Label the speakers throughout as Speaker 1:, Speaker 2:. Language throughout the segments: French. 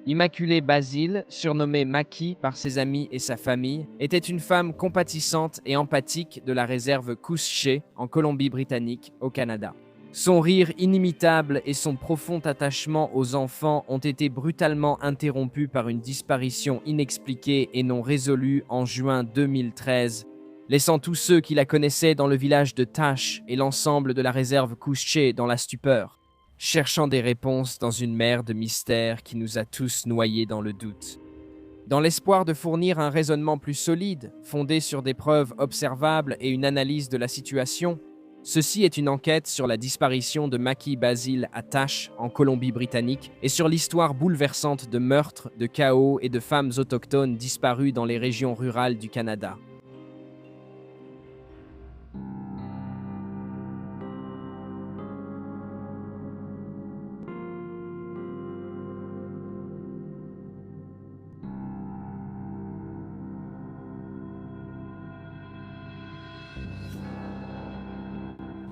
Speaker 1: Immaculée Basile, surnommée Maki par ses amis et sa famille, était une femme compatissante et empathique de la réserve Couche en Colombie-Britannique, au Canada. Son rire inimitable et son profond attachement aux enfants ont été brutalement interrompus par une disparition inexpliquée et non résolue en juin 2013, laissant tous ceux qui la connaissaient dans le village de Tash et l'ensemble de la réserve Couche dans la stupeur, cherchant des réponses dans une mer de mystères qui nous a tous noyés dans le doute. Dans l'espoir de fournir un raisonnement plus solide, fondé sur des preuves observables et une analyse de la situation, ceci est une enquête sur la disparition de Maki Basile à Tash, en Colombie-Britannique, et sur l'histoire bouleversante de meurtres, de chaos et de femmes autochtones disparues dans les régions rurales du Canada.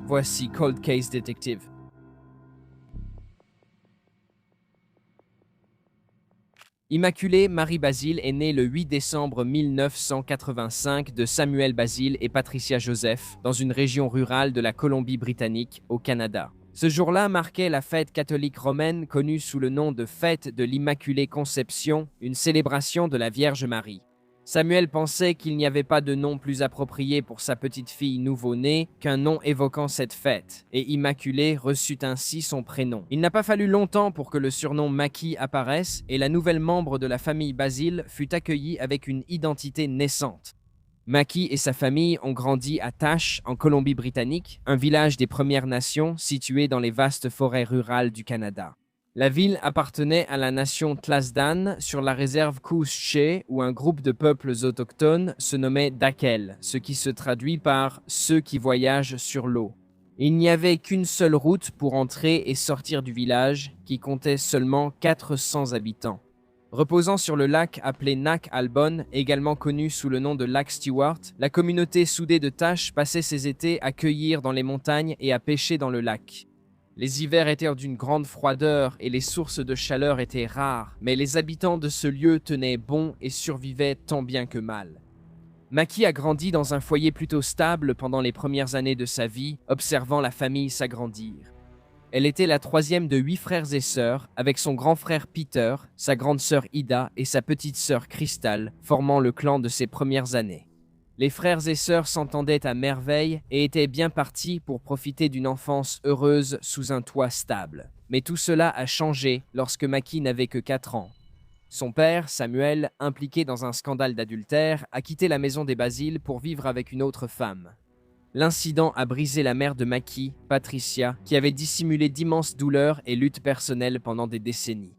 Speaker 1: Voici Cold Case Detective. Immaculée Marie Basile est née le 8 décembre 1985 de Samuel Basile et Patricia Joseph dans une région rurale de la Colombie-Britannique, au Canada. Ce jour-là marquait la fête catholique romaine connue sous le nom de fête de l'Immaculée Conception, une célébration de la Vierge Marie. Samuel pensait qu'il n'y avait pas de nom plus approprié pour sa petite fille nouveau-née qu'un nom évoquant cette fête, et Immaculée reçut ainsi son prénom. Il n'a pas fallu longtemps pour que le surnom Maki apparaisse, et la nouvelle membre de la famille Basile fut accueillie avec une identité naissante. Maki et sa famille ont grandi à Tash, en Colombie-Britannique, un village des Premières Nations situé dans les vastes forêts rurales du Canada. La ville appartenait à la nation Tlasdan sur la réserve Couche, où un groupe de peuples autochtones se nommait Dakel, ce qui se traduit par « ceux qui voyagent sur l'eau ». Il n'y avait qu'une seule route pour entrer et sortir du village, qui comptait seulement 400 habitants. Reposant sur le lac appelé Nac Albon, également connu sous le nom de lac Stewart, la communauté soudée de Tash passait ses étés à cueillir dans les montagnes et à pêcher dans le lac. Les hivers étaient d'une grande froideur et les sources de chaleur étaient rares, mais les habitants de ce lieu tenaient bon et survivaient tant bien que mal. Maki a grandi dans un foyer plutôt stable pendant les premières années de sa vie, observant la famille s'agrandir. Elle était la troisième de 8 frères et sœurs, avec son grand frère Peter, sa grande sœur Ida et sa petite sœur Crystal, formant le clan de ses premières années. Les frères et sœurs s'entendaient à merveille et étaient bien partis pour profiter d'une enfance heureuse sous un toit stable. Mais tout cela a changé lorsque Maki n'avait que 4 ans. Son père, Samuel, impliqué dans un scandale d'adultère, a quitté la maison des Basile pour vivre avec une autre femme. L'incident a brisé la mère de Maki, Patricia, qui avait dissimulé d'immenses douleurs et luttes personnelles pendant des décennies.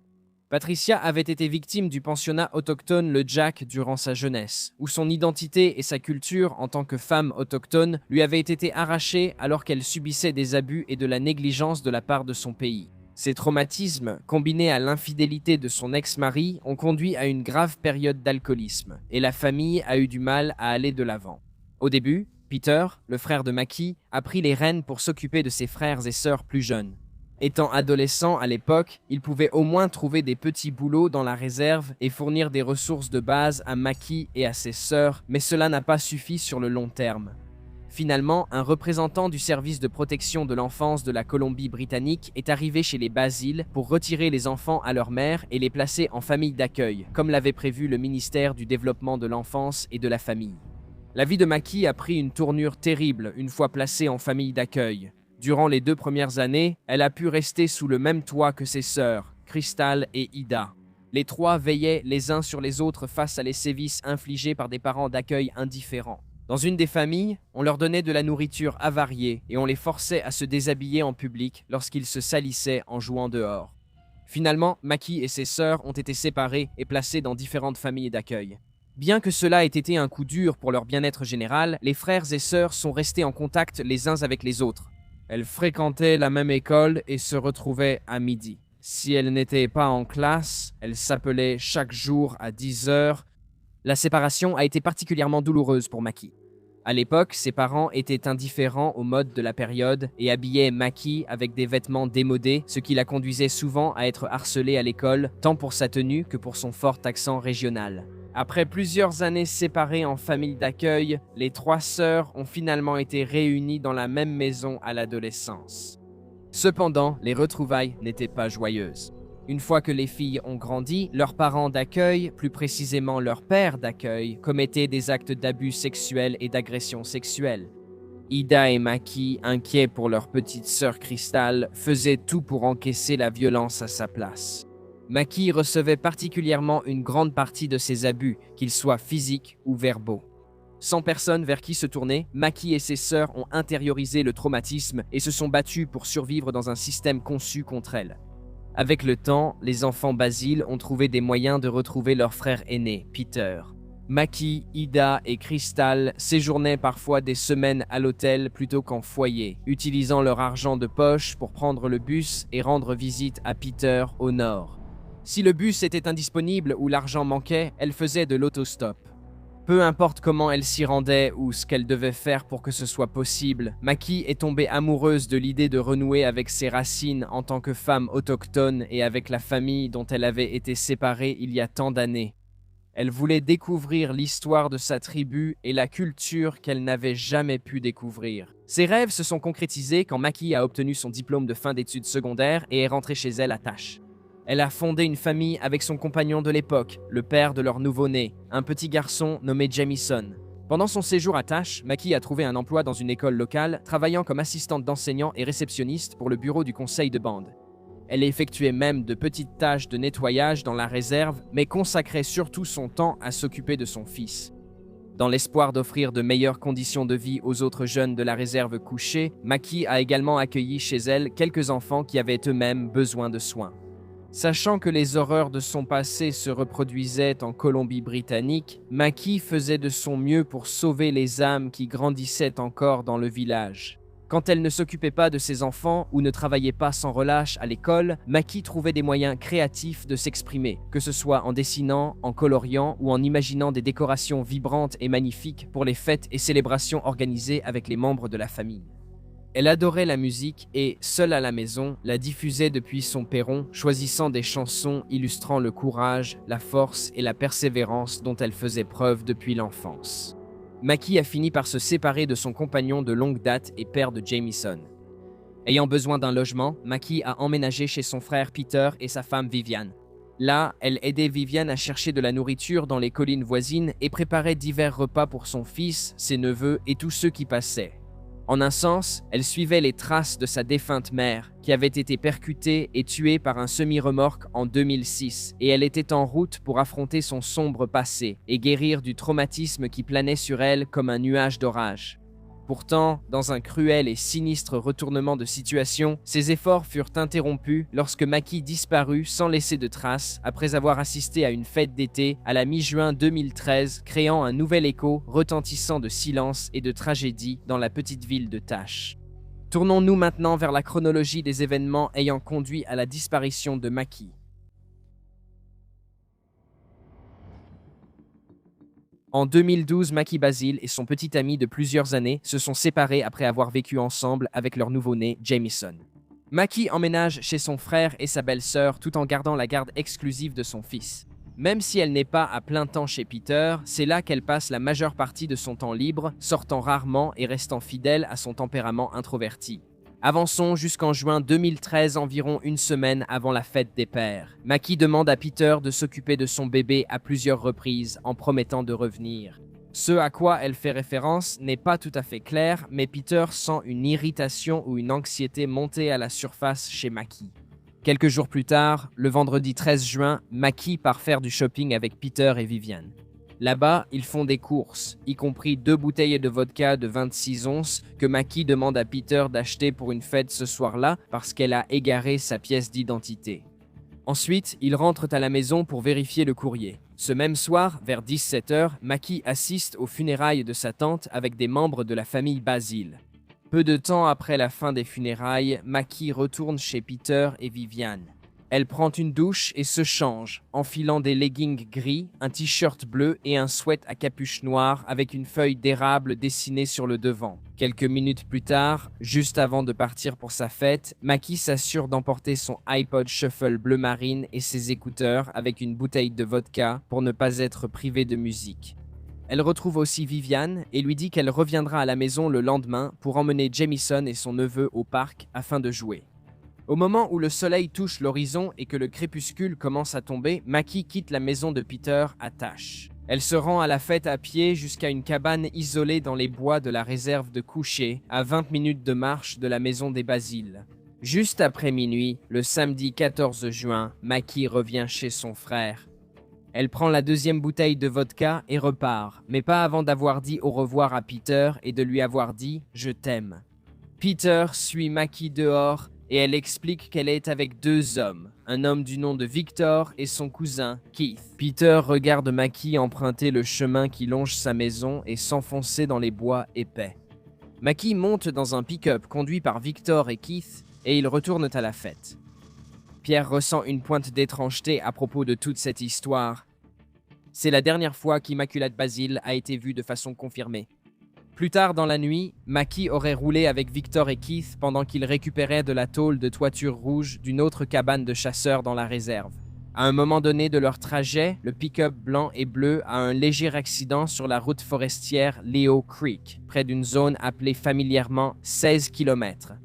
Speaker 1: Patricia avait été victime du pensionnat autochtone Le Jack durant sa jeunesse, où son identité et sa culture en tant que femme autochtone lui avaient été arrachées alors qu'elle subissait des abus et de la négligence de la part de son pays. Ces traumatismes, combinés à l'infidélité de son ex-mari, ont conduit à une grave période d'alcoolisme, et la famille a eu du mal à aller de l'avant. Au début, Peter, le frère de Maki, a pris les rênes pour s'occuper de ses frères et sœurs plus jeunes. Étant adolescent à l'époque, il pouvait au moins trouver des petits boulots dans la réserve et fournir des ressources de base à Maki et à ses sœurs, mais cela n'a pas suffi sur le long terme. Finalement, un représentant du service de protection de l'enfance de la Colombie-Britannique est arrivé chez les Basile pour retirer les enfants à leur mère et les placer en famille d'accueil, comme l'avait prévu le ministère du Développement de l'Enfance et de la Famille. La vie de Maki a pris une tournure terrible une fois placée en famille d'accueil. Durant les 2 premières années, elle a pu rester sous le même toit que ses sœurs, Crystal et Ida. Les 3 veillaient les uns sur les autres face à les sévices infligés par des parents d'accueil indifférents. Dans une des familles, on leur donnait de la nourriture avariée et on les forçait à se déshabiller en public lorsqu'ils se salissaient en jouant dehors. Finalement, Maki et ses sœurs ont été séparées et placées dans différentes familles d'accueil. Bien que cela ait été un coup dur pour leur bien-être général, les frères et sœurs sont restés en contact les uns avec les autres. Elles fréquentaient la même école et se retrouvaient à midi. Si elles n'étaient pas en classe, elles s'appelaient chaque jour à 10 heures. La séparation a été particulièrement douloureuse pour Maki. À l'époque, ses parents étaient indifférents aux modes de la période et habillaient Maki avec des vêtements démodés, ce qui la conduisait souvent à être harcelée à l'école, tant pour sa tenue que pour son fort accent régional. Après plusieurs années séparées en famille d'accueil, les trois sœurs ont finalement été réunies dans la même maison à l'adolescence. Cependant, les retrouvailles n'étaient pas joyeuses. Une fois que les filles ont grandi, leurs parents d'accueil, plus précisément leur père d'accueil, commettaient des actes d'abus sexuels et d'agression sexuelle. Ida et Maki, inquiets pour leur petite sœur Crystal, faisaient tout pour encaisser la violence à sa place. Maki recevait particulièrement une grande partie de ces abus, qu'ils soient physiques ou verbaux. Sans personne vers qui se tourner, Maki et ses sœurs ont intériorisé le traumatisme et se sont battues pour survivre dans un système conçu contre elles. Avec le temps, les enfants Basile ont trouvé des moyens de retrouver leur frère aîné, Peter. Maki, Ida et Crystal séjournaient parfois des semaines à l'hôtel plutôt qu'en foyer, utilisant leur argent de poche pour prendre le bus et rendre visite à Peter au nord. Si le bus était indisponible ou l'argent manquait, elles faisaient de l'autostop. Peu importe comment elle s'y rendait ou ce qu'elle devait faire pour que ce soit possible, Maki est tombée amoureuse de l'idée de renouer avec ses racines en tant que femme autochtone et avec la famille dont elle avait été séparée il y a tant d'années. Elle voulait découvrir l'histoire de sa tribu et la culture qu'elle n'avait jamais pu découvrir. Ses rêves se sont concrétisés quand Maki a obtenu son diplôme de fin d'études secondaires et est rentrée chez elle à Tash. Elle a fondé une famille avec son compagnon de l'époque, le père de leur nouveau-né, un petit garçon nommé Jamison. Pendant son séjour à Tash, Maki a trouvé un emploi dans une école locale, travaillant comme assistante d'enseignant et réceptionniste pour le bureau du conseil de bande. Elle effectuait même de petites tâches de nettoyage dans la réserve, mais consacrait surtout son temps à s'occuper de son fils. Dans l'espoir d'offrir de meilleures conditions de vie aux autres jeunes de la réserve couchée, Maki a également accueilli chez elle quelques enfants qui avaient eux-mêmes besoin de soins. Sachant que les horreurs de son passé se reproduisaient en Colombie-Britannique, Maki faisait de son mieux pour sauver les âmes qui grandissaient encore dans le village. Quand elle ne s'occupait pas de ses enfants ou ne travaillait pas sans relâche à l'école, Maki trouvait des moyens créatifs de s'exprimer, que ce soit en dessinant, en coloriant ou en imaginant des décorations vibrantes et magnifiques pour les fêtes et célébrations organisées avec les membres de la famille. Elle adorait la musique et, seule à la maison, la diffusait depuis son perron, choisissant des chansons illustrant le courage, la force et la persévérance dont elle faisait preuve depuis l'enfance. Maki a fini par se séparer de son compagnon de longue date et père de Jamison. Ayant besoin d'un logement, Maki a emménagé chez son frère Peter et sa femme Viviane. Là, elle aidait Viviane à chercher de la nourriture dans les collines voisines et préparait divers repas pour son fils, ses neveux et tous ceux qui passaient. En un sens, elle suivait les traces de sa défunte mère, qui avait été percutée et tuée par un semi-remorque en 2006, et elle était en route pour affronter son sombre passé et guérir du traumatisme qui planait sur elle comme un nuage d'orage. Pourtant, dans un cruel et sinistre retournement de situation, ses efforts furent interrompus lorsque Maki disparut sans laisser de traces après avoir assisté à une fête d'été à la mi-juin 2013, créant un nouvel écho retentissant de silence et de tragédie dans la petite ville de Tash. Tournons-nous maintenant vers la chronologie des événements ayant conduit à la disparition de Maki. En 2012, Maki Basile et son petit ami de plusieurs années se sont séparés après avoir vécu ensemble avec leur nouveau-né, Jamison. Maki emménage chez son frère et sa belle-sœur tout en gardant la garde exclusive de son fils. Même si elle n'est pas à plein temps chez Peter, c'est là qu'elle passe la majeure partie de son temps libre, sortant rarement et restant fidèle à son tempérament introverti. Avançons jusqu'en juin 2013, environ une semaine avant la fête des pères. Maki demande à Peter de s'occuper de son bébé à plusieurs reprises en promettant de revenir. Ce à quoi elle fait référence n'est pas tout à fait clair, mais Peter sent une irritation ou une anxiété monter à la surface chez Maki. Quelques jours plus tard, le vendredi 13 juin, Maki part faire du shopping avec Peter et Viviane. Là-bas, ils font des courses, y compris 2 bouteilles de vodka de 26 onces que Maki demande à Peter d'acheter pour une fête ce soir-là parce qu'elle a égaré sa pièce d'identité. Ensuite, ils rentrent à la maison pour vérifier le courrier. Ce même soir, vers 17h, Maki assiste aux funérailles de sa tante avec des membres de la famille Basile. Peu de temps après la fin des funérailles, Maki retourne chez Peter et Viviane. Elle prend une douche et se change, enfilant des leggings gris, un t-shirt bleu et un sweat à capuche noire avec une feuille d'érable dessinée sur le devant. Quelques minutes plus tard, juste avant de partir pour sa fête, Maki s'assure d'emporter son iPod Shuffle bleu marine et ses écouteurs avec une bouteille de vodka pour ne pas être privée de musique. Elle retrouve aussi Vivian et lui dit qu'elle reviendra à la maison le lendemain pour emmener Jamison et son neveu au parc afin de jouer. Au moment où le soleil touche l'horizon et que le crépuscule commence à tomber, Maki quitte la maison de Peter à tâche. Elle se rend à la fête à pied jusqu'à une cabane isolée dans les bois de la réserve de Coucher, à 20 minutes de marche de la maison des Basile. Juste après minuit, le samedi 14 juin, Maki revient chez son frère. Elle prend la deuxième bouteille de vodka et repart, mais pas avant d'avoir dit au revoir à Peter et de lui avoir dit « Je t'aime ». Peter suit Maki dehors et elle explique qu'elle est avec deux hommes, un homme du nom de Victor et son cousin, Keith. Peter regarde Maki emprunter le chemin qui longe sa maison et s'enfoncer dans les bois épais. Maki monte dans un pick-up conduit par Victor et Keith et ils retournent à la fête. Pierre ressent une pointe d'étrangeté à propos de toute cette histoire. C'est la dernière fois qu'Immaculate Basile a été vue de façon confirmée. Plus tard dans la nuit, Maki aurait roulé avec Victor et Keith pendant qu'ils récupéraient de la tôle de toiture rouge d'une autre cabane de chasseurs dans la réserve. À un moment donné de leur trajet, le pick-up blanc et bleu a un léger accident sur la route forestière Leo Creek, près d'une zone appelée familièrement 16 km.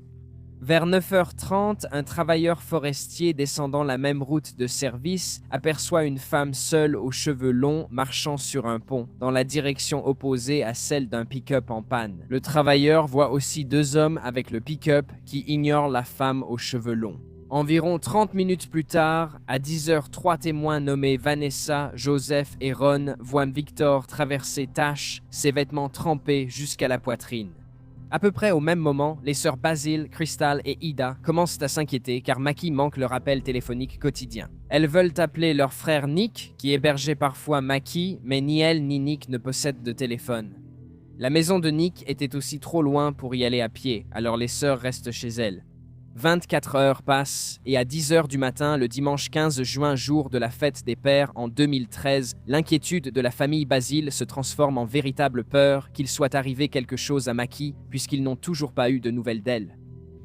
Speaker 1: Vers 9h30, un travailleur forestier descendant la même route de service aperçoit une femme seule aux cheveux longs marchant sur un pont, dans la direction opposée à celle d'un pick-up en panne. Le travailleur voit aussi deux hommes avec le pick-up qui ignorent la femme aux cheveux longs. Environ 30 minutes plus tard, à 10h, trois témoins nommés Vanessa, Joseph et Ron voient Victor traverser Tash, ses vêtements trempés jusqu'à la poitrine. À peu près au même moment, les sœurs Basile, Crystal et Ida commencent à s'inquiéter car Maki manque leur appel téléphonique quotidien. Elles veulent appeler leur frère Nick, qui hébergeait parfois Maki, mais ni elle ni Nick ne possèdent de téléphone. La maison de Nick était aussi trop loin pour y aller à pied, alors les sœurs restent chez elles. 24 heures passent et à 10h du matin, le dimanche 15 juin, jour de la fête des pères en 2013, l'inquiétude de la famille Basile se transforme en véritable peur qu'il soit arrivé quelque chose à Maki puisqu'ils n'ont toujours pas eu de nouvelles d'elle.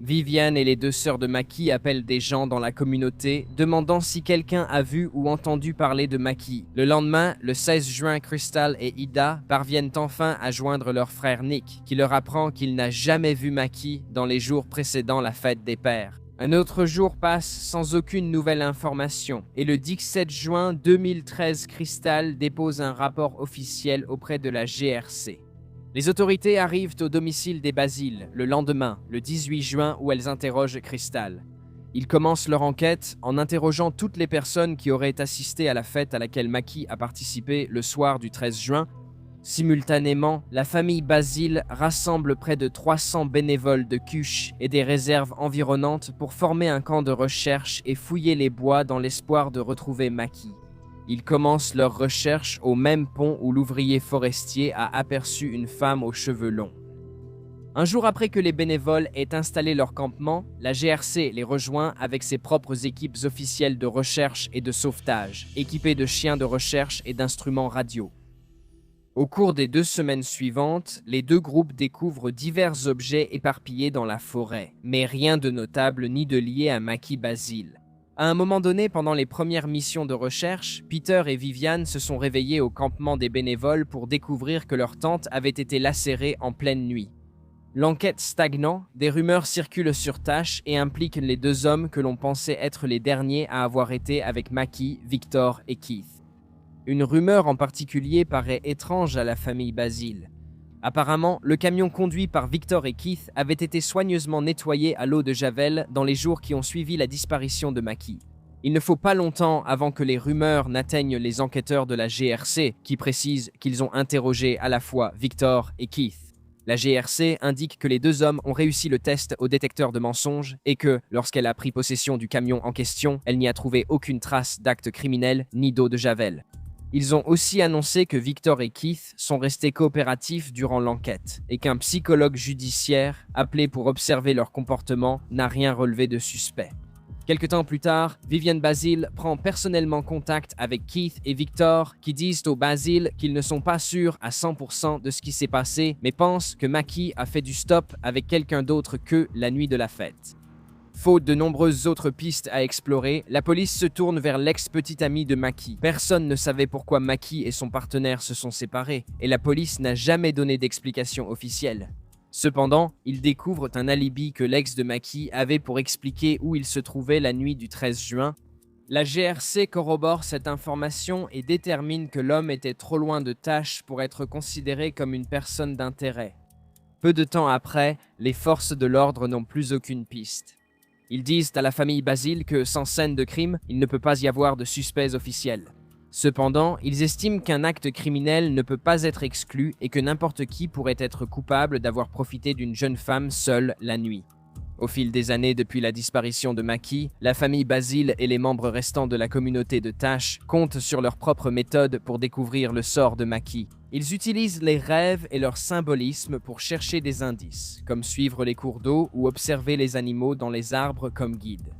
Speaker 1: Vivian et les deux sœurs de Maki appellent des gens dans la communauté demandant si quelqu'un a vu ou entendu parler de Maki. Le lendemain, le 16 juin, Crystal et Ida parviennent enfin à joindre leur frère Nick, qui leur apprend qu'il n'a jamais vu Maki dans les jours précédant la fête des pères. Un autre jour passe sans aucune nouvelle information, et le 17 juin 2013, Crystal dépose un rapport officiel auprès de la GRC. Les autorités arrivent au domicile des Basile le lendemain, le 18 juin, où elles interrogent Crystal. Ils commencent leur enquête en interrogeant toutes les personnes qui auraient assisté à la fête à laquelle Maki a participé le soir du 13 juin. Simultanément, la famille Basile rassemble près de 300 bénévoles de Cuche et des réserves environnantes pour former un camp de recherche et fouiller les bois dans l'espoir de retrouver Maki. Ils commencent leur recherche au même pont où l'ouvrier forestier a aperçu une femme aux cheveux longs. Un jour après que les bénévoles aient installé leur campement, la GRC les rejoint avec ses propres équipes officielles de recherche et de sauvetage, équipées de chiens de recherche et d'instruments radio. Au cours des 2 semaines suivantes, les deux groupes découvrent divers objets éparpillés dans la forêt, mais rien de notable ni de lié à Maki Basile. À un moment donné, pendant les premières missions de recherche, Peter et Vivian se sont réveillés au campement des bénévoles pour découvrir que leur tente avait été lacérée en pleine nuit. L'enquête stagnant, des rumeurs circulent sur Tash et impliquent les deux hommes que l'on pensait être les derniers à avoir été avec Maki, Victor et Keith. Une rumeur en particulier paraît étrange à la famille Basile. Apparemment, le camion conduit par Victor et Keith avait été soigneusement nettoyé à l'eau de Javel dans les jours qui ont suivi la disparition de Maki. Il ne faut pas longtemps avant que les rumeurs n'atteignent les enquêteurs de la GRC, qui précisent qu'ils ont interrogé à la fois Victor et Keith. La GRC indique que les deux hommes ont réussi le test au détecteur de mensonges et que, lorsqu'elle a pris possession du camion en question, elle n'y a trouvé aucune trace d'acte criminel ni d'eau de Javel. Ils ont aussi annoncé que Victor et Keith sont restés coopératifs durant l'enquête et qu'un psychologue judiciaire, appelé pour observer leur comportement, n'a rien relevé de suspect. Quelque temps plus tard, Vivian Basile prend personnellement contact avec Keith et Victor qui disent au Basile qu'ils ne sont pas sûrs à 100% de ce qui s'est passé, mais pensent que Mackie a fait du stop avec quelqu'un d'autre qu'eux la nuit de la fête. Faute de nombreuses autres pistes à explorer, la police se tourne vers l'ex-petite amie de Mackie. Personne ne savait pourquoi Mackie et son partenaire se sont séparés, et la police n'a jamais donné d'explication officielle. Cependant, ils découvrent un alibi que l'ex de Mackie avait pour expliquer où il se trouvait la nuit du 13 juin. La GRC corrobore cette information et détermine que l'homme était trop loin de Tash pour être considéré comme une personne d'intérêt. Peu de temps après, les forces de l'ordre n'ont plus aucune piste. Ils disent à la famille Basile que sans scène de crime, il ne peut pas y avoir de suspects officiels. Cependant, ils estiment qu'un acte criminel ne peut pas être exclu et que n'importe qui pourrait être coupable d'avoir profité d'une jeune femme seule la nuit. Au fil des années depuis la disparition de Mackie, la famille Basile et les membres restants de la communauté de Tash comptent sur leurs propres méthodes pour découvrir le sort de Mackie. Ils utilisent les rêves et leur symbolisme pour chercher des indices, comme suivre les cours d'eau ou observer les animaux dans les arbres comme guide.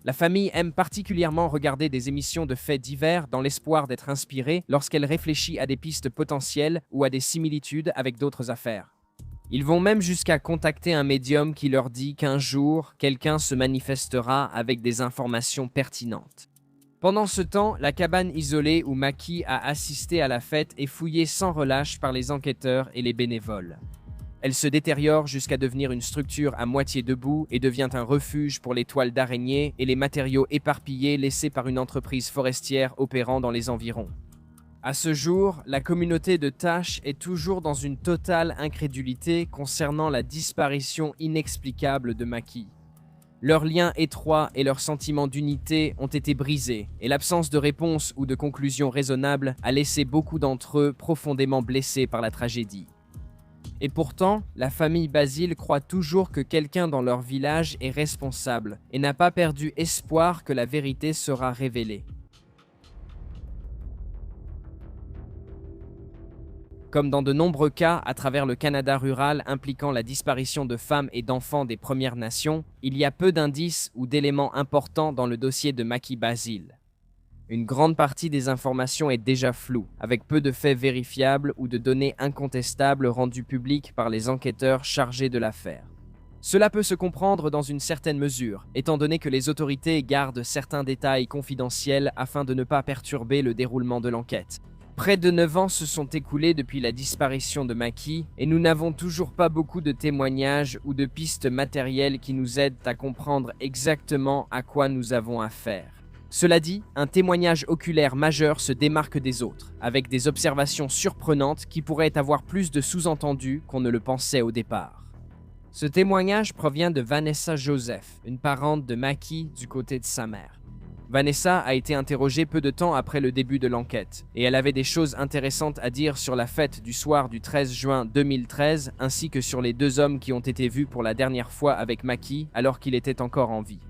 Speaker 1: La famille aime particulièrement regarder des émissions de faits divers dans l'espoir d'être inspirée lorsqu'elle réfléchit à des pistes potentielles ou à des similitudes avec d'autres affaires. Ils vont même jusqu'à contacter un médium qui leur dit qu'un jour, quelqu'un se manifestera avec des informations pertinentes. Pendant ce temps, la cabane isolée où Mackie a assisté à la fête est fouillée sans relâche par les enquêteurs et les bénévoles. Elle se détériore jusqu'à devenir une structure à moitié debout et devient un refuge pour les toiles d'araignée et les matériaux éparpillés laissés par une entreprise forestière opérant dans les environs. À ce jour, la communauté de Tash est toujours dans une totale incrédulité concernant la disparition inexplicable de Mackie. Leurs liens étroits et leurs sentiments d'unité ont été brisés, et l'absence de réponse ou de conclusion raisonnable a laissé beaucoup d'entre eux profondément blessés par la tragédie. Et pourtant, la famille Basile croit toujours que quelqu'un dans leur village est responsable et n'a pas perdu espoir que la vérité sera révélée. Comme dans de nombreux cas à travers le Canada rural impliquant la disparition de femmes et d'enfants des Premières Nations, il y a peu d'indices ou d'éléments importants dans le dossier de Mackie Basile. Une grande partie des informations est déjà floue, avec peu de faits vérifiables ou de données incontestables rendues publiques par les enquêteurs chargés de l'affaire. Cela peut se comprendre dans une certaine mesure, étant donné que les autorités gardent certains détails confidentiels afin de ne pas perturber le déroulement de l'enquête. Près de 9 ans se sont écoulés depuis la disparition de Mackie et nous n'avons toujours pas beaucoup de témoignages ou de pistes matérielles qui nous aident à comprendre exactement à quoi nous avons affaire. Cela dit, un témoignage oculaire majeur se démarque des autres, avec des observations surprenantes qui pourraient avoir plus de sous-entendus qu'on ne le pensait au départ. Ce témoignage provient de Vanessa Joseph, une parente de Mackie du côté de sa mère. Vanessa a été interrogée peu de temps après le début de l'enquête, et elle avait des choses intéressantes à dire sur la fête du soir du 13 juin 2013, ainsi que sur les 2 hommes qui ont été vus pour la dernière fois avec Mackie alors qu'il était encore en vie.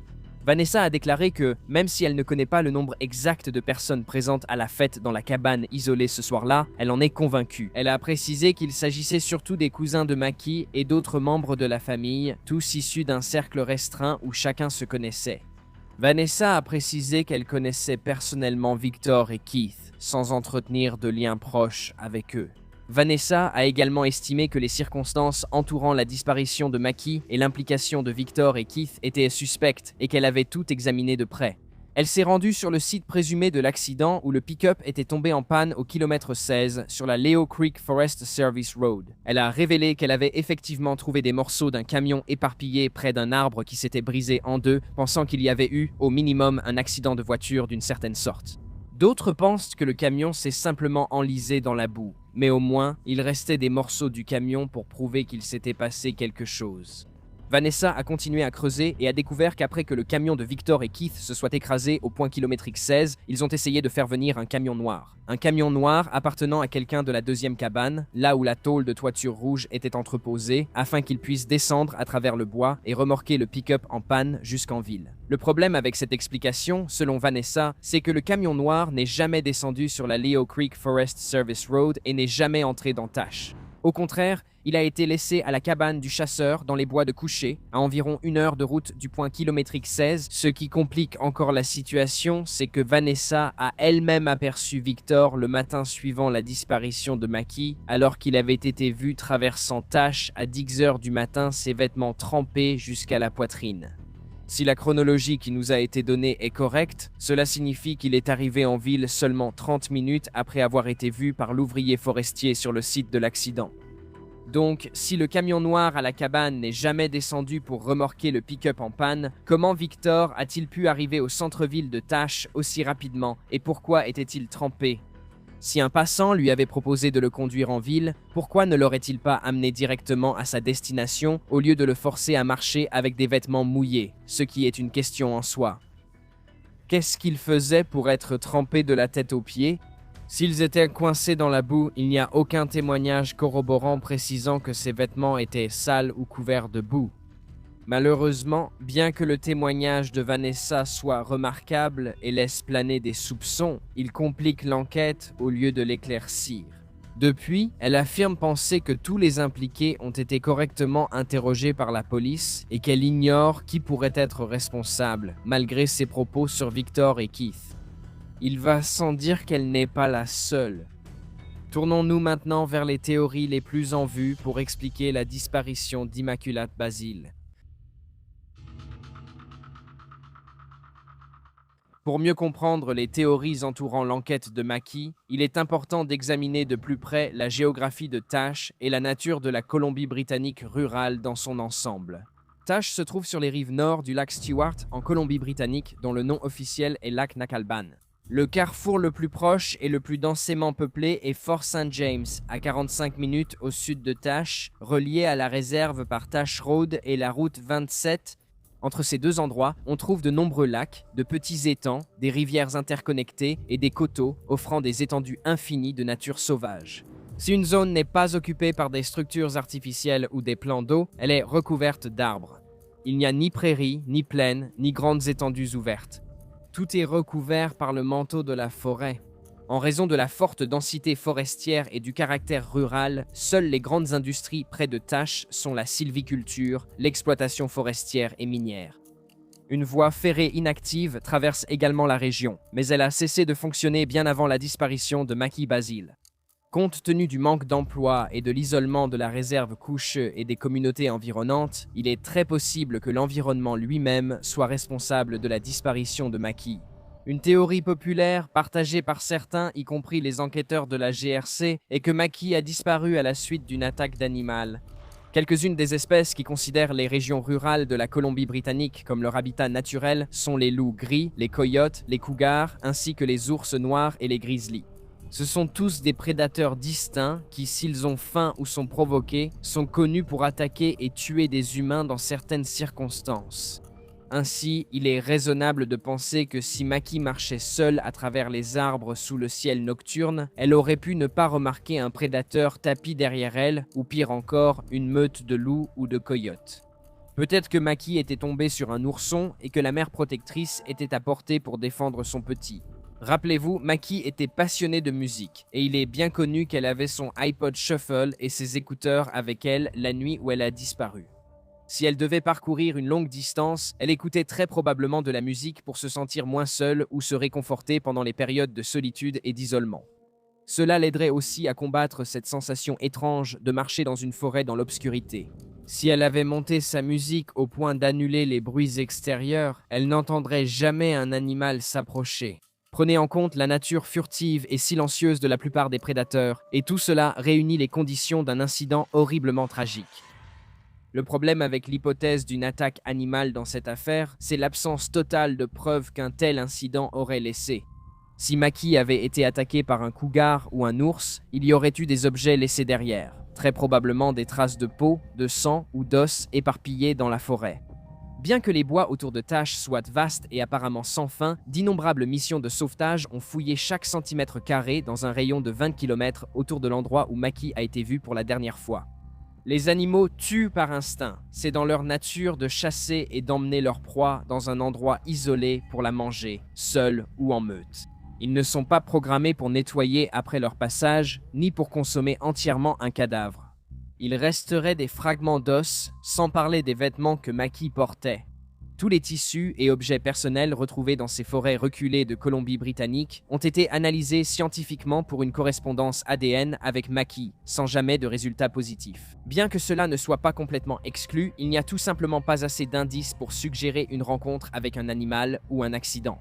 Speaker 1: Vanessa a déclaré que, même si elle ne connaît pas le nombre exact de personnes présentes à la fête dans la cabane isolée ce soir-là, elle en est convaincue. Elle a précisé qu'il s'agissait surtout des cousins de Mackie et d'autres membres de la famille, tous issus d'un cercle restreint où chacun se connaissait. Vanessa a précisé qu'elle connaissait personnellement Victor et Keith, sans entretenir de liens proches avec eux. Vanessa a également estimé que les circonstances entourant la disparition de Mackie et l'implication de Victor et Keith étaient suspectes et qu'elle avait tout examiné de près. Elle s'est rendue sur le site présumé de l'accident où le pick-up était tombé en panne au kilomètre 16 sur la Leo Creek Forest Service Road. Elle a révélé qu'elle avait effectivement trouvé des morceaux d'un camion éparpillés près d'un arbre qui s'était brisé en deux, pensant qu'il y avait eu, au minimum, un accident de voiture d'une certaine sorte. D'autres pensent que le camion s'est simplement enlisé dans la boue, mais au moins, il restait des morceaux du camion pour prouver qu'il s'était passé quelque chose. Vanessa a continué à creuser et a découvert qu'après que le camion de Victor et Keith se soit écrasé au point kilométrique 16, ils ont essayé de faire venir un camion noir. Un camion noir appartenant à quelqu'un de la deuxième cabane, là où la tôle de toiture rouge était entreposée, afin qu'il puisse descendre à travers le bois et remorquer le pick-up en panne jusqu'en ville. Le problème avec cette explication, selon Vanessa, c'est que le camion noir n'est jamais descendu sur la Leo Creek Forest Service Road et n'est jamais entré dans Tash. Au contraire, il a été laissé à la cabane du chasseur dans les bois de Couché, à environ 1 heure de route du point kilométrique 16. Ce qui complique encore la situation, c'est que Vanessa a elle-même aperçu Victor le matin suivant la disparition de Maki, alors qu'il avait été vu traversant Tash à 10 heures du matin, ses vêtements trempés jusqu'à la poitrine. Si la chronologie qui nous a été donnée est correcte, cela signifie qu'il est arrivé en ville seulement 30 minutes après avoir été vu par l'ouvrier forestier sur le site de l'accident. Donc, si le camion noir à la cabane n'est jamais descendu pour remorquer le pick-up en panne, comment Victor a-t-il pu arriver au centre-ville de Tash aussi rapidement et pourquoi était-il trempé? Si un passant lui avait proposé de le conduire en ville, pourquoi ne l'aurait-il pas amené directement à sa destination au lieu de le forcer à marcher avec des vêtements mouillés, ce qui est une question en soi? Qu'est-ce qu'il faisait pour être trempé de la tête aux pieds? S'ils étaient coincés dans la boue, il n'y a aucun témoignage corroborant précisant que ces vêtements étaient sales ou couverts de boue. Malheureusement, bien que le témoignage de Vanessa soit remarquable et laisse planer des soupçons, il complique l'enquête au lieu de l'éclaircir. Depuis, elle affirme penser que tous les impliqués ont été correctement interrogés par la police et qu'elle ignore qui pourrait être responsable, malgré ses propos sur Victor et Keith. Il va sans dire qu'elle n'est pas la seule. Tournons-nous maintenant vers les théories les plus en vue pour expliquer la disparition d'Immaculate Basil. Pour mieux comprendre les théories entourant l'enquête de Maki, il est important d'examiner de plus près la géographie de Tash et la nature de la Colombie-Britannique rurale dans son ensemble. Tash se trouve sur les rives nord du lac Stewart en Colombie-Britannique, dont le nom officiel est lac Nakalban. Le carrefour le plus proche et le plus densément peuplé est Fort St. James, à 45 minutes au sud de Tash, relié à la réserve par Tash Road et la route 27. Entre ces deux endroits, on trouve de nombreux lacs, de petits étangs, des rivières interconnectées et des coteaux offrant des étendues infinies de nature sauvage. Si une zone n'est pas occupée par des structures artificielles ou des plans d'eau, elle est recouverte d'arbres. Il n'y a ni prairies, ni plaines, ni grandes étendues ouvertes. Tout est recouvert par le manteau de la forêt. En raison de la forte densité forestière et du caractère rural, seules les grandes industries près de Tash sont la sylviculture, l'exploitation forestière et minière. Une voie ferrée inactive traverse également la région, mais elle a cessé de fonctionner bien avant la disparition de Maki Basil. Compte tenu du manque d'emploi et de l'isolement de la réserve Coucheux et des communautés environnantes, il est très possible que l'environnement lui-même soit responsable de la disparition de Maki. Une théorie populaire, partagée par certains, y compris les enquêteurs de la GRC, est que Maki a disparu à la suite d'une attaque d'animal. Quelques-unes des espèces qui considèrent les régions rurales de la Colombie-Britannique comme leur habitat naturel sont les loups gris, les coyotes, les cougars, ainsi que les ours noirs et les grizzlies. Ce sont tous des prédateurs distincts qui, s'ils ont faim ou sont provoqués, sont connus pour attaquer et tuer des humains dans certaines circonstances. Ainsi, il est raisonnable de penser que si Maki marchait seule à travers les arbres sous le ciel nocturne, elle aurait pu ne pas remarquer un prédateur tapi derrière elle, ou pire encore, une meute de loups ou de coyotes. Peut-être que Maki était tombée sur un ourson et que la mère protectrice était à portée pour défendre son petit. Rappelez-vous, Maki était passionnée de musique, et il est bien connu qu'elle avait son iPod Shuffle et ses écouteurs avec elle la nuit où elle a disparu. Si elle devait parcourir une longue distance, elle écoutait très probablement de la musique pour se sentir moins seule ou se réconforter pendant les périodes de solitude et d'isolement. Cela l'aiderait aussi à combattre cette sensation étrange de marcher dans une forêt dans l'obscurité. Si elle avait monté sa musique au point d'annuler les bruits extérieurs, elle n'entendrait jamais un animal s'approcher. Prenez en compte la nature furtive et silencieuse de la plupart des prédateurs, et tout cela réunit les conditions d'un incident horriblement tragique. Le problème avec l'hypothèse d'une attaque animale dans cette affaire, c'est l'absence totale de preuves qu'un tel incident aurait laissé. Si Maki avait été attaqué par un cougar ou un ours, il y aurait eu des objets laissés derrière, très probablement des traces de peau, de sang ou d'os éparpillés dans la forêt. Bien que les bois autour de Tash soient vastes et apparemment sans fin, d'innombrables missions de sauvetage ont fouillé chaque centimètre carré dans un rayon de 20 km autour de l'endroit où Maki a été vue pour la dernière fois. Les animaux tuent par instinct. C'est dans leur nature de chasser et d'emmener leur proie dans un endroit isolé pour la manger, seule ou en meute. Ils ne sont pas programmés pour nettoyer après leur passage, ni pour consommer entièrement un cadavre. Il resterait des fragments d'os, sans parler des vêtements que Maki portait. Tous les tissus et objets personnels retrouvés dans ces forêts reculées de Colombie-Britannique ont été analysés scientifiquement pour une correspondance ADN avec Maki, sans jamais de résultat positif. Bien que cela ne soit pas complètement exclu, il n'y a tout simplement pas assez d'indices pour suggérer une rencontre avec un animal ou un accident.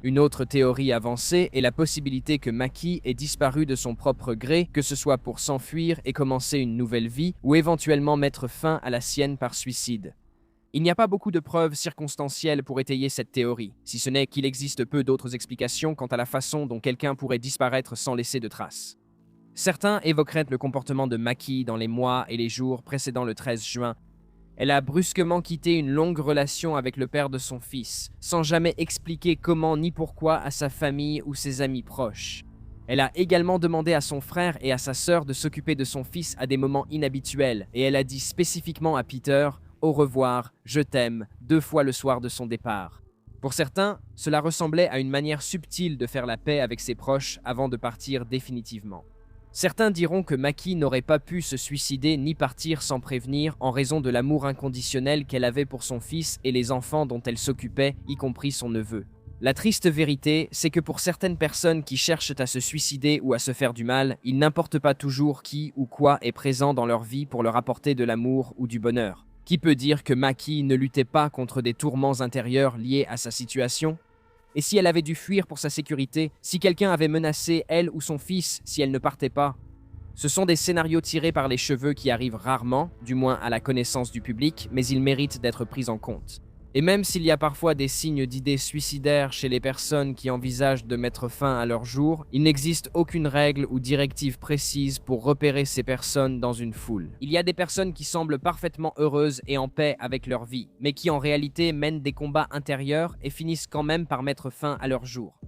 Speaker 1: Une autre théorie avancée est la possibilité que Maki ait disparu de son propre gré, que ce soit pour s'enfuir et commencer une nouvelle vie, ou éventuellement mettre fin à la sienne par suicide. Il n'y a pas beaucoup de preuves circonstancielles pour étayer cette théorie, si ce n'est qu'il existe peu d'autres explications quant à la façon dont quelqu'un pourrait disparaître sans laisser de traces. Certains évoqueraient le comportement de Maki dans les mois et les jours précédant le 13 juin. Elle a brusquement quitté une longue relation avec le père de son fils, sans jamais expliquer comment ni pourquoi à sa famille ou ses amis proches. Elle a également demandé à son frère et à sa sœur de s'occuper de son fils à des moments inhabituels, et elle a dit spécifiquement à Peter « Au revoir, je t'aime » 2 fois le soir de son départ. Pour certains, cela ressemblait à une manière subtile de faire la paix avec ses proches avant de partir définitivement. Certains diront que Maki n'aurait pas pu se suicider ni partir sans prévenir en raison de l'amour inconditionnel qu'elle avait pour son fils et les enfants dont elle s'occupait, y compris son neveu. La triste vérité, c'est que pour certaines personnes qui cherchent à se suicider ou à se faire du mal, il n'importe pas toujours qui ou quoi est présent dans leur vie pour leur apporter de l'amour ou du bonheur. Qui peut dire que Maki ne luttait pas contre des tourments intérieurs liés à sa situation? Et si elle avait dû fuir pour sa sécurité, si quelqu'un avait menacé elle ou son fils si elle ne partait pas? Ce sont des scénarios tirés par les cheveux qui arrivent rarement, du moins à la connaissance du public, mais ils méritent d'être pris en compte. Et même s'il y a parfois des signes d'idées suicidaires chez les personnes qui envisagent de mettre fin à leur jour, il n'existe aucune règle ou directive précise pour repérer ces personnes dans une foule. Il y a des personnes qui semblent parfaitement heureuses et en paix avec leur vie, mais qui en réalité mènent des combats intérieurs et finissent quand même par mettre fin à leur jour.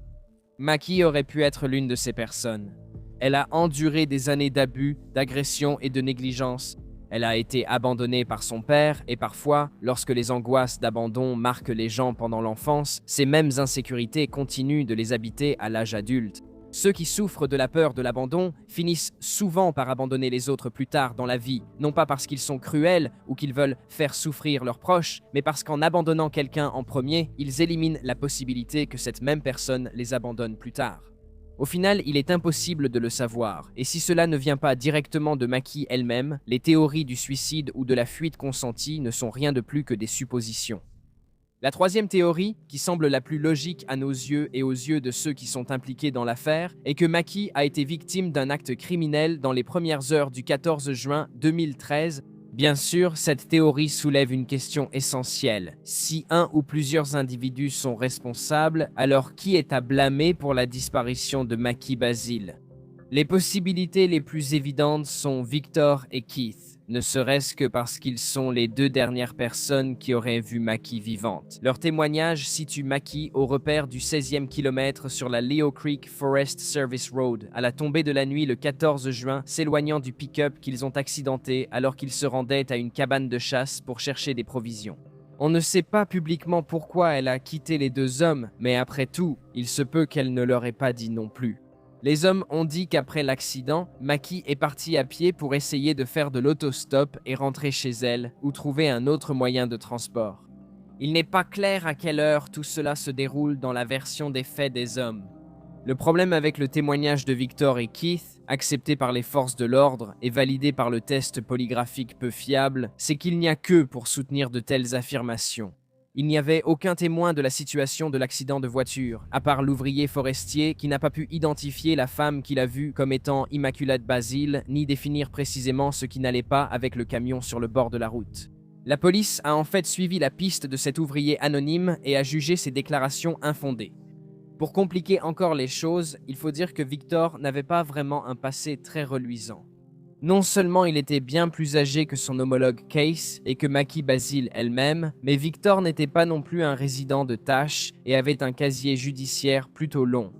Speaker 1: Maki aurait pu être l'une de ces personnes. Elle a enduré des années d'abus, d'agression et de négligence. Elle a été abandonnée par son père et parfois, lorsque les angoisses d'abandon marquent les gens pendant l'enfance, ces mêmes insécurités continuent de les habiter à l'âge adulte. Ceux qui souffrent de la peur de l'abandon finissent souvent par abandonner les autres plus tard dans la vie, non pas parce qu'ils sont cruels ou qu'ils veulent faire souffrir leurs proches, mais parce qu'en abandonnant quelqu'un en premier, ils éliminent la possibilité que cette même personne les abandonne plus tard. Au final, il est impossible de le savoir, et si cela ne vient pas directement de Maki elle-même, les théories du suicide ou de la fuite consentie ne sont rien de plus que des suppositions. La troisième théorie, qui semble la plus logique à nos yeux et aux yeux de ceux qui sont impliqués dans l'affaire, est que Maki a été victime d'un acte criminel dans les premières heures du 14 juin 2013. Bien sûr, cette théorie soulève une question essentielle. Si un ou plusieurs individus sont responsables, alors qui est à blâmer pour la disparition de Maki Basile? Les possibilités les plus évidentes sont Victor et Keith, ne serait-ce que parce qu'ils sont les 2 dernières personnes qui auraient vu Maki vivante. Leur témoignage situe Maki au repère du 16e kilomètre sur la Leo Creek Forest Service Road, à la tombée de la nuit le 14 juin, s'éloignant du pick-up qu'ils ont accidenté alors qu'ils se rendaient à une cabane de chasse pour chercher des provisions. On ne sait pas publiquement pourquoi elle a quitté les 2 hommes, mais après tout, il se peut qu'elle ne leur ait pas dit non plus. Les hommes ont dit qu'après l'accident, Maki est partie à pied pour essayer de faire de l'autostop et rentrer chez elle ou trouver un autre moyen de transport. Il n'est pas clair à quelle heure tout cela se déroule dans la version des faits des hommes. Le problème avec le témoignage de Victor et Keith, accepté par les forces de l'ordre et validé par le test polygraphique peu fiable, c'est qu'il n'y a qu'eux pour soutenir de telles affirmations. Il n'y avait aucun témoin de la situation de l'accident de voiture, à part l'ouvrier forestier qui n'a pas pu identifier la femme qu'il a vue comme étant Immaculate Basile, ni définir précisément ce qui n'allait pas avec le camion sur le bord de la route. La police a en fait suivi la piste de cet ouvrier anonyme et a jugé ses déclarations infondées. Pour compliquer encore les choses, il faut dire que Victor n'avait pas vraiment un passé très reluisant. Non seulement il était bien plus âgé que son homologue Case et que Maki Basile elle-même, mais Victor n'était pas non plus un résident de tâche et avait un casier judiciaire plutôt long.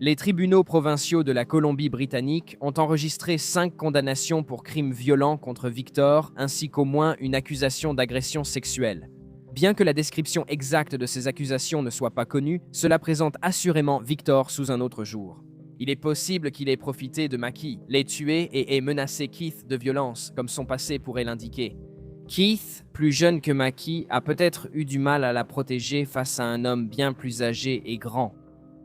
Speaker 1: Les tribunaux provinciaux de la Colombie-Britannique ont enregistré 5 condamnations pour crimes violents contre Victor, ainsi qu'au moins une accusation d'agression sexuelle. Bien que la description exacte de ces accusations ne soit pas connue, cela présente assurément Victor sous un autre jour. Il est possible qu'il ait profité de Mackie, l'ait tué et ait menacé Keith de violence, comme son passé pourrait l'indiquer. Keith, plus jeune que Mackie, a peut-être eu du mal à la protéger face à un homme bien plus âgé et grand.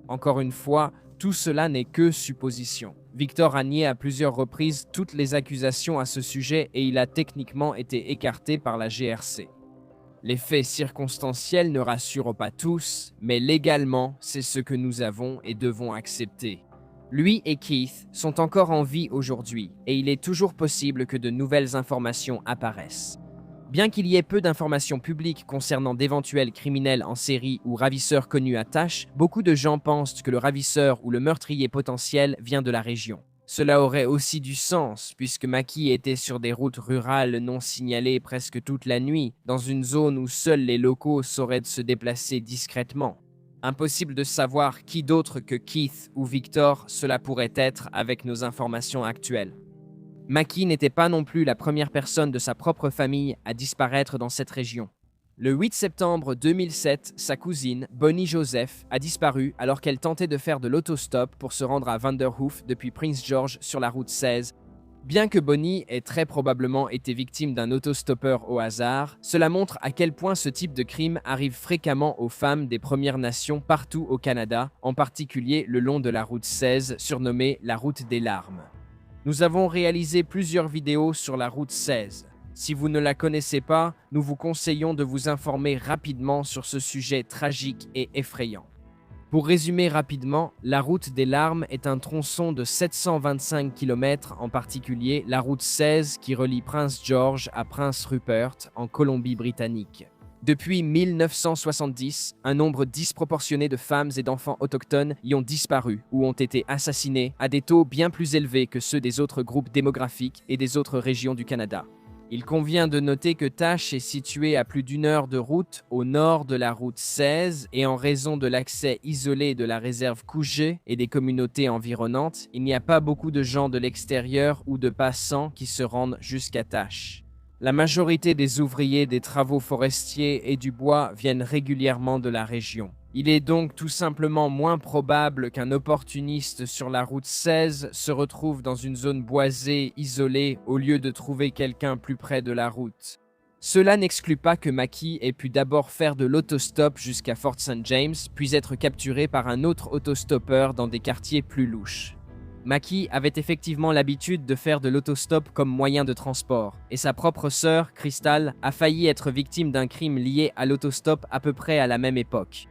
Speaker 1: Encore une fois, tout cela n'est que supposition. Victor a nié à plusieurs reprises toutes les accusations à ce sujet et il a techniquement été écarté par la GRC. Les faits circonstanciels ne rassurent pas tous, mais légalement, c'est ce que nous avons et devons accepter. Lui et Keith sont encore en vie aujourd'hui et il est toujours possible que de nouvelles informations apparaissent. Bien qu'il y ait peu d'informations publiques concernant d'éventuels criminels en série ou ravisseurs connus à Tash, beaucoup de gens pensent que le ravisseur ou le meurtrier potentiel vient de la région. Cela aurait aussi du sens, puisque Mackie était sur des routes rurales non signalées presque toute la nuit, dans une zone où seuls les locaux sauraient se déplacer discrètement. Impossible de savoir qui d'autre que Keith ou Victor cela pourrait être avec nos informations actuelles. Mackie n'était pas non plus la première personne de sa propre famille à disparaître dans cette région. Le 8 septembre 2007, sa cousine, Bonnie Joseph, a disparu alors qu'elle tentait de faire de l'autostop pour se rendre à Vanderhoof depuis Prince George sur la route 16. Bien que Bonnie ait très probablement été victime d'un autostoppeur au hasard, cela montre à quel point ce type de crime arrive fréquemment aux femmes des Premières Nations partout au Canada, en particulier le long de la route 16, surnommée la route des larmes. Nous avons réalisé plusieurs vidéos sur la route 16. Si vous ne la connaissez pas, nous vous conseillons de vous informer rapidement sur ce sujet tragique et effrayant. Pour résumer rapidement, la route des larmes est un tronçon de 725 km, en particulier la route 16 qui relie Prince George à Prince Rupert en Colombie-Britannique. Depuis 1970, un nombre disproportionné de femmes et d'enfants autochtones y ont disparu ou ont été assassinés à des taux bien plus élevés que ceux des autres groupes démographiques et des autres régions du Canada. Il convient de noter que Tash est situé à plus d'1 heure de route au nord de la route 16 et en raison de l'accès isolé de la réserve Couget et des communautés environnantes, il n'y a pas beaucoup de gens de l'extérieur ou de passants qui se rendent jusqu'à Tash. La majorité des ouvriers des travaux forestiers et du bois viennent régulièrement de la région. Il est donc tout simplement moins probable qu'un opportuniste sur la route 16 se retrouve dans une zone boisée, isolée, au lieu de trouver quelqu'un plus près de la route. Cela n'exclut pas que Mackie ait pu d'abord faire de l'autostop jusqu'à Fort St. James, puis être capturé par un autre autostoppeur dans des quartiers plus louches. Mackie avait effectivement l'habitude de faire de l'autostop comme moyen de transport, et sa propre sœur, Crystal, a failli être victime d'un crime lié à l'autostop à peu près à la même époque.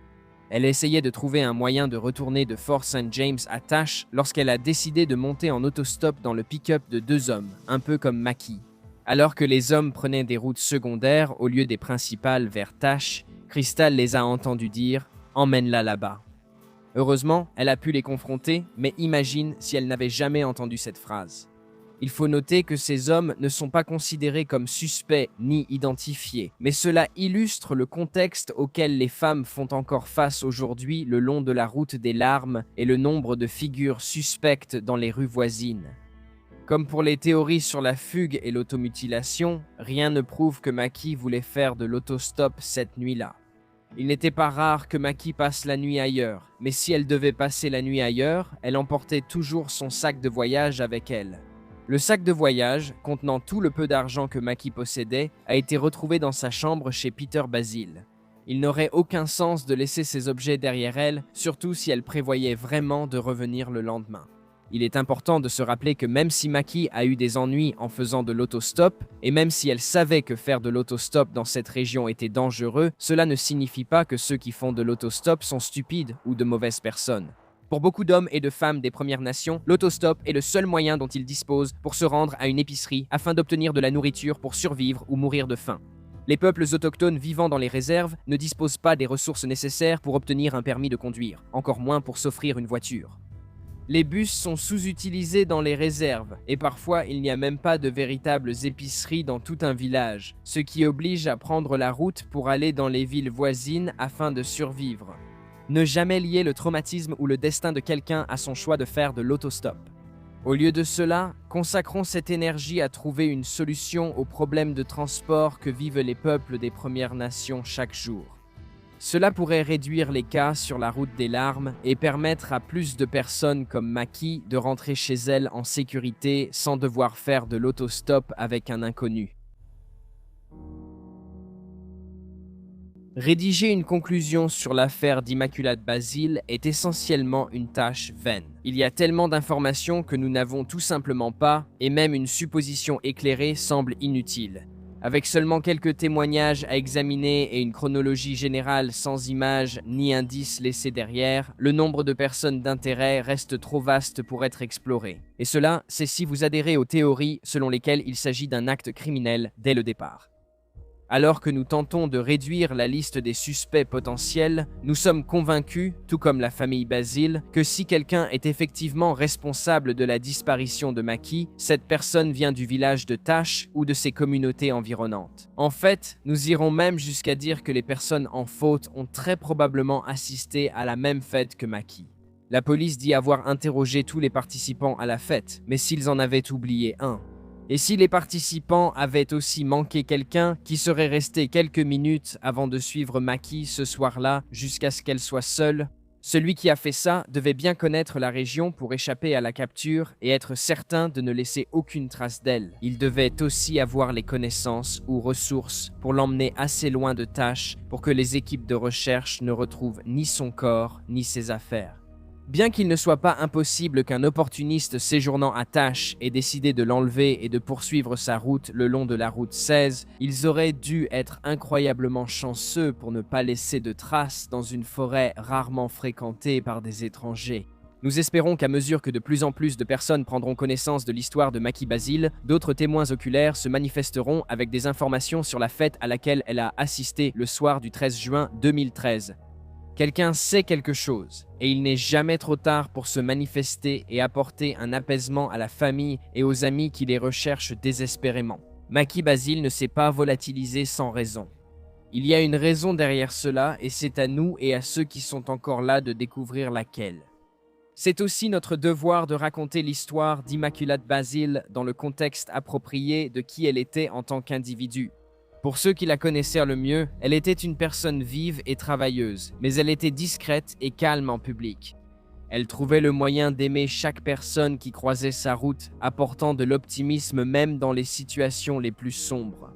Speaker 1: Elle essayait de trouver un moyen de retourner de Fort St. James à Tash lorsqu'elle a décidé de monter en autostop dans le pick-up de 2 hommes, un peu comme Mackie. Alors que les hommes prenaient des routes secondaires au lieu des principales vers Tash, Crystal les a entendus dire « Emmène-la là-bas ». Heureusement, elle a pu les confronter, mais imagine si elle n'avait jamais entendu cette phrase. Il faut noter que ces hommes ne sont pas considérés comme suspects ni identifiés, mais cela illustre le contexte auquel les femmes font encore face aujourd'hui le long de la route des larmes et le nombre de figures suspectes dans les rues voisines. Comme pour les théories sur la fugue et l'automutilation, rien ne prouve que Mackie voulait faire de l'autostop cette nuit-là. Il n'était pas rare que Mackie passe la nuit ailleurs, mais si elle devait passer la nuit ailleurs, elle emportait toujours son sac de voyage avec elle. Le sac de voyage, contenant tout le peu d'argent que Mackie possédait, a été retrouvé dans sa chambre chez Peter Basile. Il n'aurait aucun sens de laisser ces objets derrière elle, surtout si elle prévoyait vraiment de revenir le lendemain. Il est important de se rappeler que même si Mackie a eu des ennuis en faisant de l'autostop, et même si elle savait que faire de l'autostop dans cette région était dangereux, cela ne signifie pas que ceux qui font de l'autostop sont stupides ou de mauvaises personnes. Pour beaucoup d'hommes et de femmes des Premières Nations, l'autostop est le seul moyen dont ils disposent pour se rendre à une épicerie afin d'obtenir de la nourriture pour survivre ou mourir de faim. Les peuples autochtones vivant dans les réserves ne disposent pas des ressources nécessaires pour obtenir un permis de conduire, encore moins pour s'offrir une voiture. Les bus sont sous-utilisés dans les réserves, et parfois il n'y a même pas de véritables épiceries dans tout un village, ce qui oblige à prendre la route pour aller dans les villes voisines afin de survivre. Ne jamais lier le traumatisme ou le destin de quelqu'un à son choix de faire de l'autostop. Au lieu de cela, consacrons cette énergie à trouver une solution aux problèmes de transport que vivent les peuples des Premières Nations chaque jour. Cela pourrait réduire les cas sur la route des larmes et permettre à plus de personnes comme Maki de rentrer chez elles en sécurité sans devoir faire de l'autostop avec un inconnu. Rédiger une conclusion sur l'affaire d'Immaculate Basile est essentiellement une tâche vaine. Il y a tellement d'informations que nous n'avons tout simplement pas, et même une supposition éclairée semble inutile. Avec seulement quelques témoignages à examiner et une chronologie générale sans images ni indices laissés derrière, le nombre de personnes d'intérêt reste trop vaste pour être exploré. Et cela, c'est si vous adhérez aux théories selon lesquelles il s'agit d'un acte criminel dès le départ. Alors que nous tentons de réduire la liste des suspects potentiels, nous sommes convaincus, tout comme la famille Basile, que si quelqu'un est effectivement responsable de la disparition de Maki, cette personne vient du village de Tash ou de ses communautés environnantes. En fait, nous irons même jusqu'à dire que les personnes en faute ont très probablement assisté à la même fête que Maki. La police dit avoir interrogé tous les participants à la fête, mais s'ils en avaient oublié un. Et si les participants avaient aussi manqué quelqu'un qui serait resté quelques minutes avant de suivre Maki ce soir-là jusqu'à ce qu'elle soit seule, celui qui a fait ça devait bien connaître la région pour échapper à la capture et être certain de ne laisser aucune trace d'elle. Il devait aussi avoir les connaissances ou ressources pour l'emmener assez loin de Tash pour que les équipes de recherche ne retrouvent ni son corps ni ses affaires. Bien qu'il ne soit pas impossible qu'un opportuniste séjournant à Tash ait décidé de l'enlever et de poursuivre sa route le long de la route 16, ils auraient dû être incroyablement chanceux pour ne pas laisser de traces dans une forêt rarement fréquentée par des étrangers. Nous espérons qu'à mesure que de plus en plus de personnes prendront connaissance de l'histoire de Maki Basile, d'autres témoins oculaires se manifesteront avec des informations sur la fête à laquelle elle a assisté le soir du 13 juin 2013. Quelqu'un sait quelque chose, et il n'est jamais trop tard pour se manifester et apporter un apaisement à la famille et aux amis qui les recherchent désespérément. Maki Basile ne s'est pas volatilisé sans raison. Il y a une raison derrière cela, et c'est à nous et à ceux qui sont encore là de découvrir laquelle. C'est aussi notre devoir de raconter l'histoire d'Immaculate Basile dans le contexte approprié de qui elle était en tant qu'individu. Pour ceux qui la connaissaient le mieux, elle était une personne vive et travailleuse, mais elle était discrète et calme en public. Elle trouvait le moyen d'aimer chaque personne qui croisait sa route, apportant de l'optimisme même dans les situations les plus sombres.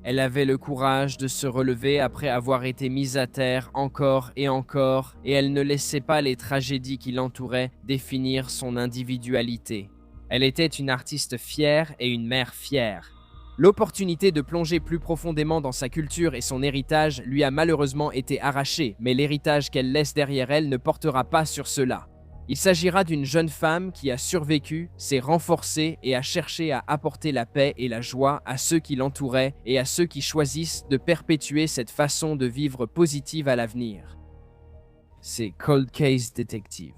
Speaker 1: Elle avait le courage de se relever après avoir été mise à terre encore, et elle ne laissait pas les tragédies qui l'entouraient définir son individualité. Elle était une artiste fière et une mère fière. L'opportunité de plonger plus profondément dans sa culture et son héritage lui a malheureusement été arrachée, mais l'héritage qu'elle laisse derrière elle ne portera pas sur cela. Il s'agira d'une jeune femme qui a survécu, s'est renforcée et a cherché à apporter la paix et la joie à ceux qui l'entouraient et à ceux qui choisissent de perpétuer cette façon de vivre positive à l'avenir. C'est Cold Case Detective.